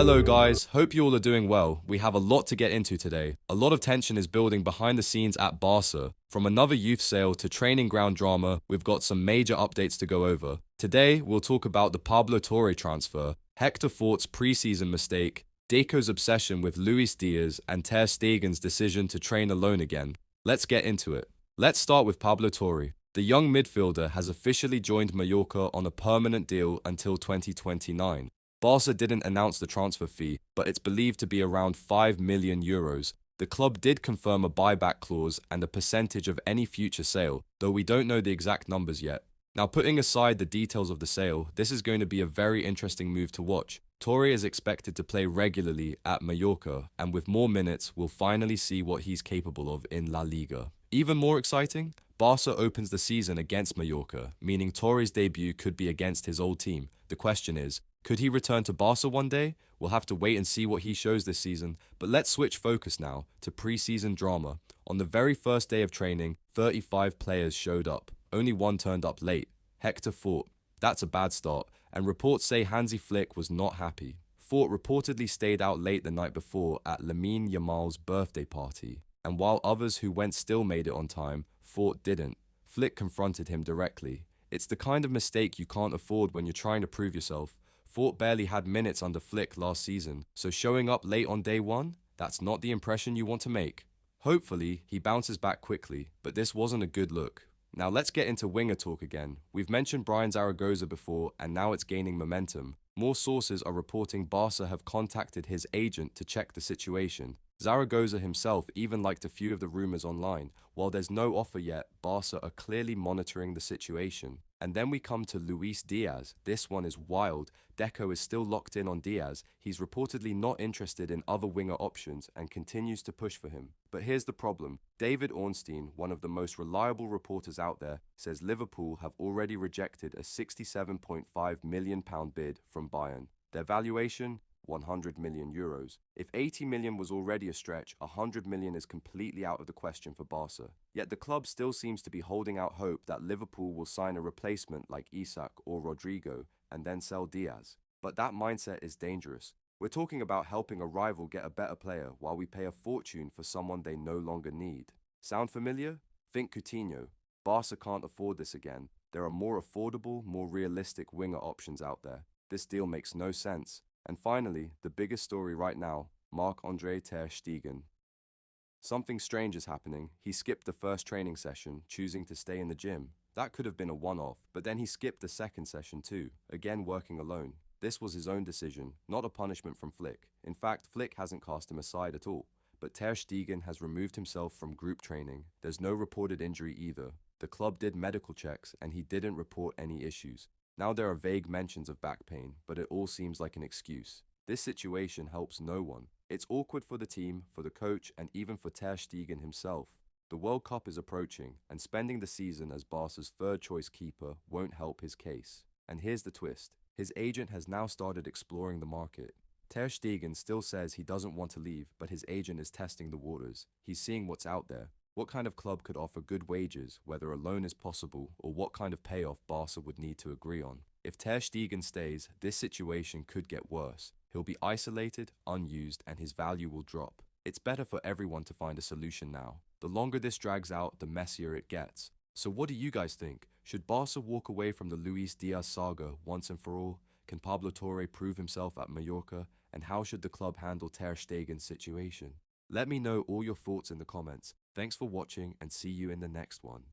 Hello guys, hope you all are doing well. We have a lot to get into today. A lot of tension is building behind the scenes at Barça. From another youth sale to training ground drama, we've got some major updates to go over. Today, we'll talk about the Pablo Torre transfer, Hector Fort's preseason mistake, Deco's obsession with Luis Díaz, and Ter Stegen's decision to train alone again. Let's get into it. Let's start with Pablo Torre. The young midfielder has officially joined Mallorca on a permanent deal until 2029. Barca didn't announce the transfer fee, but it's believed to be around €5 million. The club did confirm a buyback clause and a percentage of any future sale, though we don't know the exact numbers yet. Now, putting aside the details of the sale, this is going to be a very interesting move to watch. Torre is expected to play regularly at Mallorca, and with more minutes, we'll finally see what he's capable of in La Liga. Even more exciting, Barca opens the season against Mallorca, meaning Torre's debut could be against his old team. The question is, could he return to Barca one day? We'll have to wait and see what he shows this season, but let's switch focus now to preseason drama. On the very first day of training, 35 players showed up. Only one turned up late, Hector Fort. That's a bad start, and reports say Hansi Flick was not happy. Fort reportedly stayed out late the night before at Lamine Yamal's birthday party, and while others who went still made it on time, Fort didn't. Flick confronted him directly. It's the kind of mistake you can't afford when you're trying to prove yourself. Fort barely had minutes under Flick last season, so showing up late on day one, that's not the impression you want to make. Hopefully, he bounces back quickly, but this wasn't a good look. Now let's get into winger talk again. We've mentioned Brian Zaragoza before, and now it's gaining momentum. More sources are reporting Barca have contacted his agent to check the situation. Zaragoza himself even liked a few of the rumors online. While there's no offer yet, Barca are clearly monitoring the situation. And then we come to Luis Díaz. This one is wild. Deco is still locked in on Diaz. He's reportedly not interested in other winger options and continues to push for him. But here's the problem. David Ornstein, one of the most reliable reporters out there, says Liverpool have already rejected a £67.5 million bid from Bayern. Their valuation? €100 million. If 80 million was already a stretch, 100 million is completely out of the question for Barca. Yet the club still seems to be holding out hope that Liverpool will sign a replacement like Isak or Rodrigo and then sell Diaz. But that mindset is dangerous. We're talking about helping a rival get a better player while we pay a fortune for someone they no longer need. Sound familiar? Think Coutinho. Barca can't afford this again. There are more affordable, more realistic winger options out there. This deal makes no sense. And finally, the biggest story right now, Marc-André Ter Stegen. Something strange is happening. He skipped the first training session, choosing to stay in the gym. That could have been a one-off, but then he skipped the second session too, again working alone. This was his own decision, not a punishment from Flick. In fact, Flick hasn't cast him aside at all. But Ter Stegen has removed himself from group training. There's no reported injury either. The club did medical checks and he didn't report any issues. Now there are vague mentions of back pain, but it all seems like an excuse. This situation helps no one. It's awkward for the team, for the coach, and even for Ter Stegen himself. The World Cup is approaching, and spending the season as Barca's third-choice keeper won't help his case. And here's the twist. His agent has now started exploring the market. Ter Stegen still says he doesn't want to leave, but his agent is testing the waters. He's seeing what's out there. What kind of club could offer good wages, whether a loan is possible, or what kind of payoff Barca would need to agree on? If Ter Stegen stays, this situation could get worse. He'll be isolated, unused, and his value will drop. It's better for everyone to find a solution now. The longer this drags out, the messier it gets. So what do you guys think? Should Barca walk away from the Luis Díaz saga once and for all? Can Pablo Torre prove himself at Mallorca? And how should the club handle Ter Stegen's situation? Let me know all your thoughts in the comments. Thanks for watching and see you in the next one.